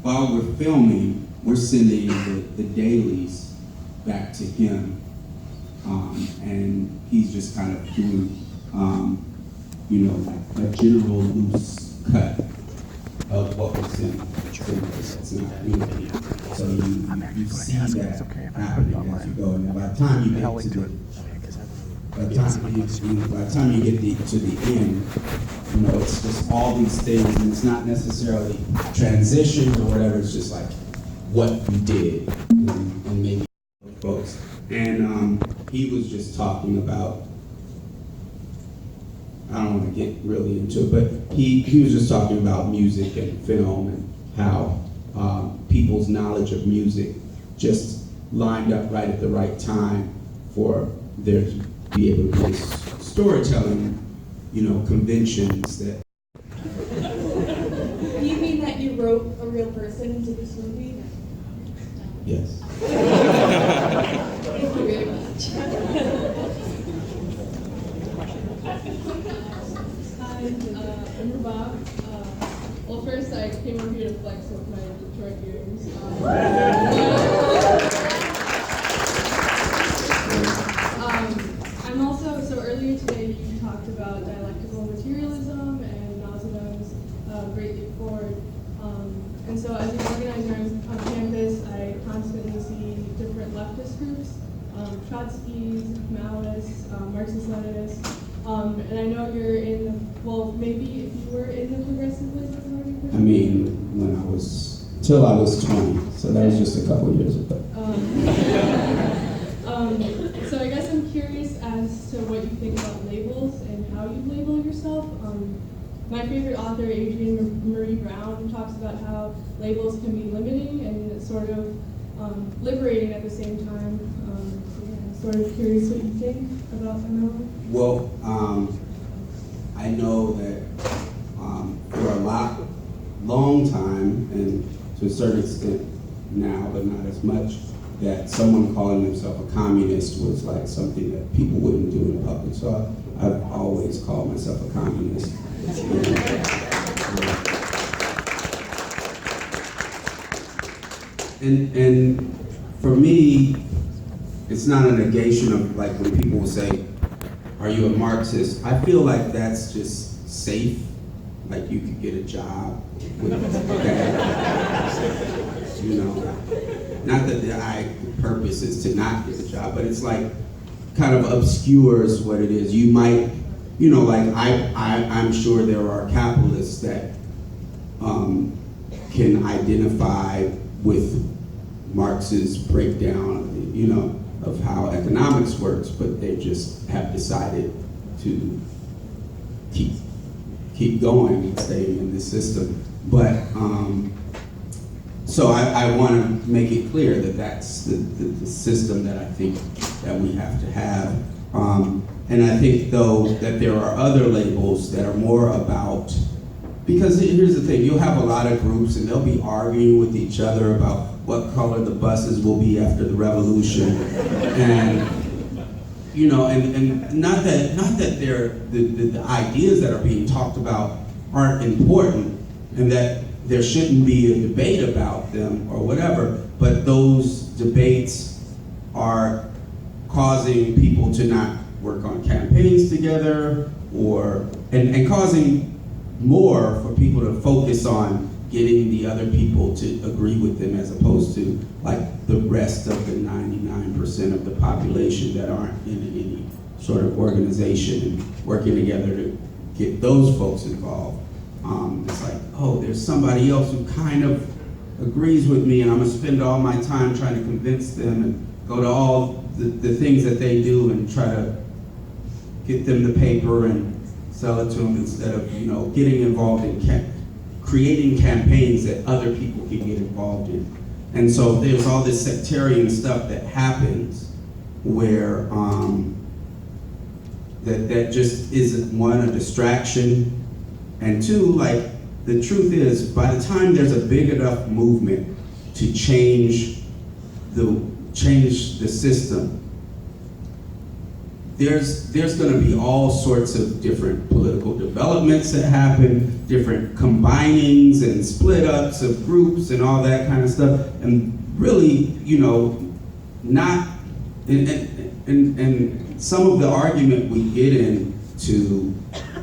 while we're filming, we're sending the dailies back to him, and he's just kind of doing, a general loose cut of what was in it's not really. So you see that happening as you go, and by the time you get to the end, it's just all these things, and it's not necessarily transitions or whatever. It's just like what you did, and maybe folks. And he was just talking about. I don't want to get really into it, but he was just talking about music and film and how people's knowledge of music just lined up right at the right time for there to be able to be storytelling, conventions that. Do you mean that you wrote a real person into this movie? Yes. Thank you very much. Hi, I'm Bob. Well, first I came over here to flex with my Detroit earrings. I'm also, so earlier today you talked about dialectical materialism and Mazdano's Great Leap Forward. And so as an organizer on campus, I constantly see different leftist groups, Trotsky's, Maoists, Marxist-Leninists. And I know you're maybe if you were in the Progressive Libertarian Party. I mean, till I was 20, so that was just a couple of years ago. So I guess I'm curious as to what you think about labels and how you label yourself. My favorite author, Adrienne Marie Brown, talks about how labels can be limiting and sort of liberating at the same time. I'm sort of curious what you think about MLM. Well, I know that for a long time, and to a certain extent now, but not as much, that someone calling themselves a communist was like something that people wouldn't do in public. So I've always called myself a communist. And for me, it's not a negation of like when people will say, "Are you a Marxist?" I feel like that's just safe. Like you could get a job with that. Not that the purpose is to not get a job, but it's like kind of obscures what it is. You might, I'm sure there are capitalists that can identify with Marx's breakdown, of how economics works, but they just have decided to keep going and staying in this system. But so I want to make it clear that that's the system that I think that we have to have. And I think though that there are other labels that are more about, because here's the thing, you'll have a lot of groups and they'll be arguing with each other about what color the buses will be after the revolution. And and not that they're the ideas that are being talked about aren't important and that there shouldn't be a debate about them or whatever, but those debates are causing people to not work on campaigns together and causing more for people to focus on getting the other people to agree with them as opposed to like the rest of the 99% of the population that aren't in any sort of organization and working together to get those folks involved. It's like, oh, there's somebody else who kind of agrees with me, and I'm gonna spend all my time trying to convince them and go to all the things that they do and try to get them the paper and sell it to them instead of, you know, getting involved in creating campaigns that other people can get involved in. And so there's all this sectarian stuff that happens where that just isn't, one, a distraction, and two, like, the truth is, by the time there's a big enough movement to change the system, there's going to be all sorts of different political developments that happen, different combinings and split ups of groups and all that kind of stuff, and really, you know, not, and some of the argument we get into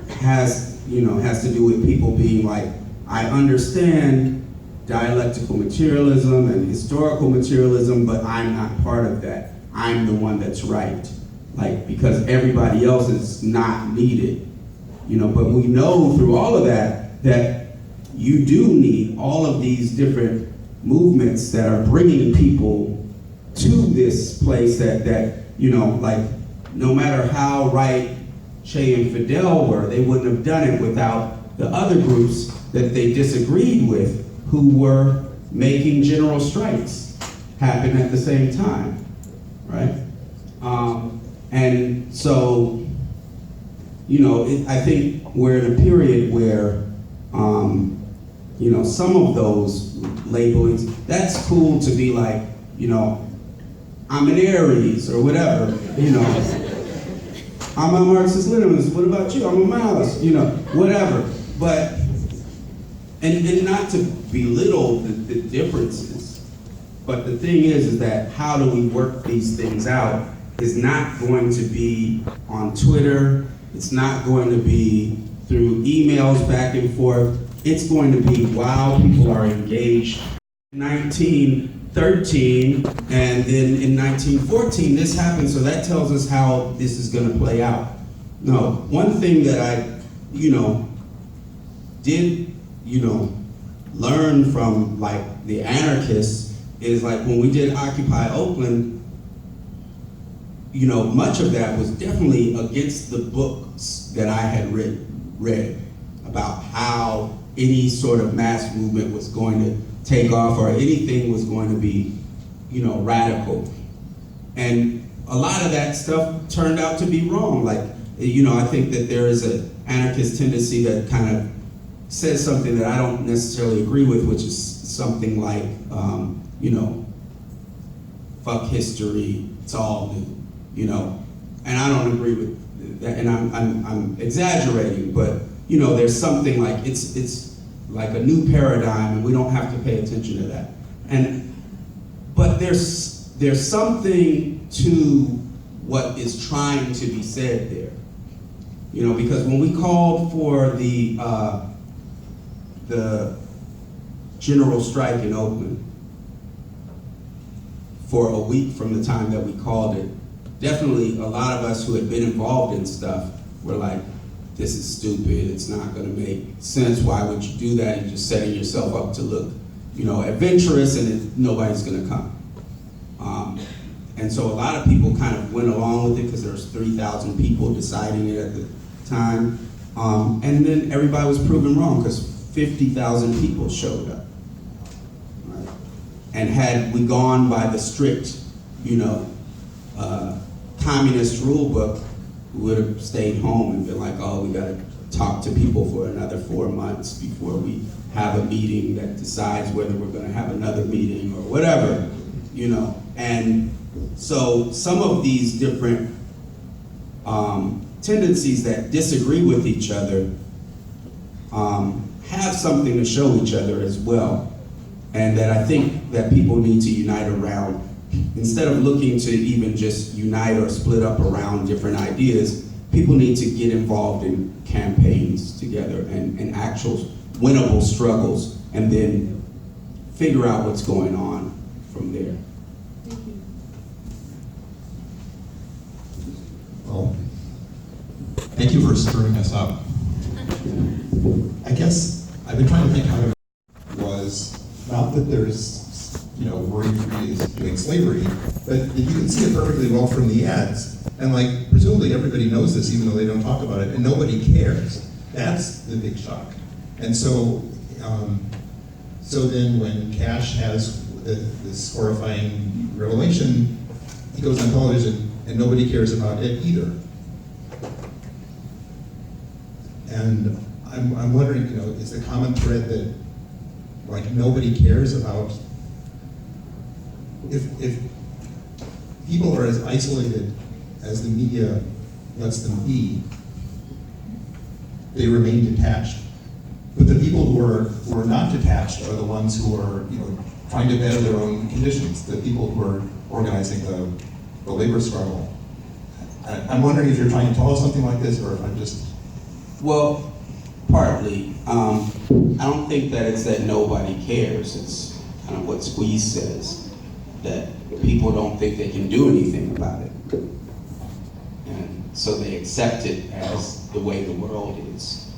has to do with people being like, I understand dialectical materialism and historical materialism, but I'm not part of that. I'm the one that's right. Like, because everybody else is not needed. You know, but we know through all of that, that you do need all of these different movements that are bringing people to this place that you know, like, no matter how right Che and Fidel were, they wouldn't have done it without the other groups that they disagreed with who were making general strikes happen at the same time, right? And so, you know, I think we're in a period where, you know, some of those labelings, that's cool to be like, you know, I'm an Aries or whatever, you know. I'm a Marxist-Leninist, what about you? I'm a Maoist, you know, whatever. But, and not to belittle the differences, but the thing is that how do we work these things out is not going to be on Twitter, it's not going to be through emails back and forth, it's going to be while people are engaged. 1913, and then in 1914 this happened, so that tells us how this is going to play out. No, one thing that I, you know, did, you know, learn from like the anarchists is like when we did Occupy Oakland, you know, much of that was definitely against the books that I had read about how any sort of mass movement was going to take off or anything was going to be, you know, radical. And a lot of that stuff turned out to be wrong. Like, you know, I think that there is an anarchist tendency that kind of says something that I don't necessarily agree with, which is something like, you know, fuck history, it's all new, you know. And I don't agree with that, and I'm exaggerating, but, you know, there's something like, it's like a new paradigm, and we don't have to pay attention to that. But there's something to what is trying to be said there. You know, because when we called for the general strike in Oakland for a week from the time that we called it, definitely a lot of us who had been involved in stuff were like, this is stupid, it's not gonna make sense, why would you do that? You're just setting yourself up to look, you know, adventurous, and nobody's gonna come. And so a lot of people kind of went along with it because there was 3,000 people deciding it at the time. And then everybody was proven wrong because 50,000 people showed up. Right? And had we gone by the strict, you know, communist rule book, we would have stayed home and been like, oh, we gotta talk to people for another 4 months before we have a meeting that decides whether we're gonna have another meeting or whatever, you know. And so some of these different tendencies that disagree with each other have something to show each other as well. And that I think that people need to unite around. Instead of looking to even just unite or split up around different ideas, people need to get involved in campaigns together and actual winnable struggles, and then figure out what's going on from there. Thank you for stirring us up. I guess I've been trying to think how to was not that there's, worry-free is doing slavery, but that you can see it perfectly well from the ads. And like, presumably everybody knows this even though they don't talk about it, and nobody cares. That's the big shock. And so, so then when Cash has this horrifying revelation, he goes on television and nobody cares about it either. And I'm wondering, is the common thread that like nobody cares about, if people are as isolated as the media lets them be, they remain detached. But the people who are not detached are the ones who are trying to better their own conditions, the people who are organizing the labor struggle. I'm wondering if you're trying to tell us something like this, or if I'm just... Well, partly. I don't think that it's that nobody cares. It's kind of what Squeeze says, that people don't think they can do anything about it. And so they accept it as the way the world is,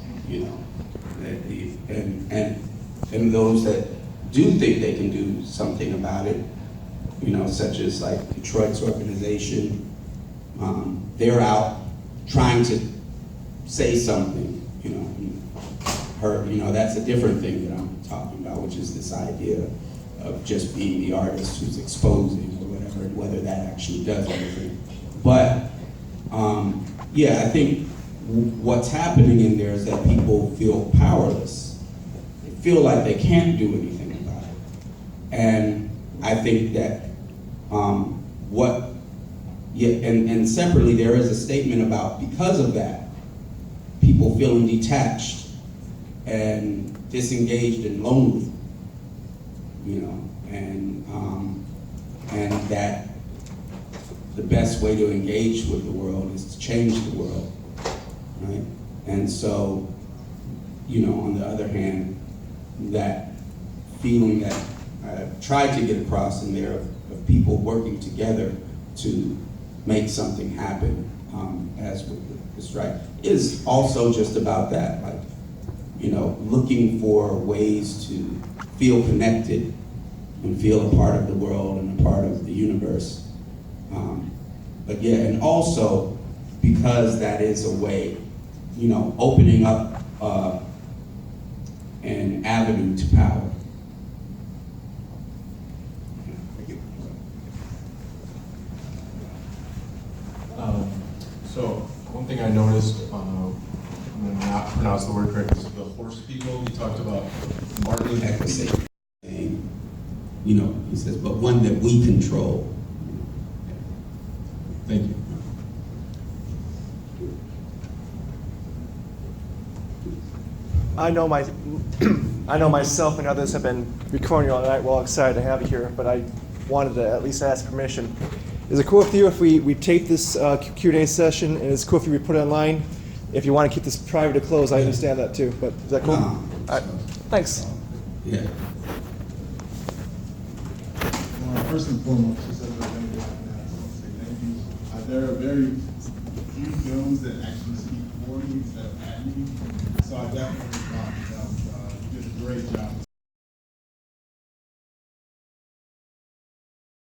And those that do think they can do something about it, such as like Detroit's organization, they're out trying to say something, that's a different thing that I'm talking about, which is this idea of just being the artist who's exposing or whatever, whether that actually does anything. But I think what's happening in there is that people feel powerless. They feel like they can't do anything about it. And I think that and separately there is a statement about, because of that, people feeling detached and disengaged and lonely, and that the best way to engage with the world is to change the world, right? And so, on the other hand, that feeling that I tried to get across in there of people working together to make something happen, as with the strike, is also just about that, like, looking for ways to feel connected and feel a part of the world and a part of the universe. And also because that is a way, opening up an avenue to power. So one thing I noticed, I'm going to not pronounce the word correctly, is the horse people. He talked about Martin. He says, but one that we control. Thank you. I know myself and others have been recording all night. We're all excited to have you here, but I wanted to at least ask permission. Is it cool with you if we tape this Q&A session, and it's cool if we put it online? If you want to keep this private or closed, I understand that too, but is that cool? All right. Thanks. Yeah. First and foremost, just as I say thank you. There are very few films that actually speak for me instead of at me, so I definitely thought you did a great job.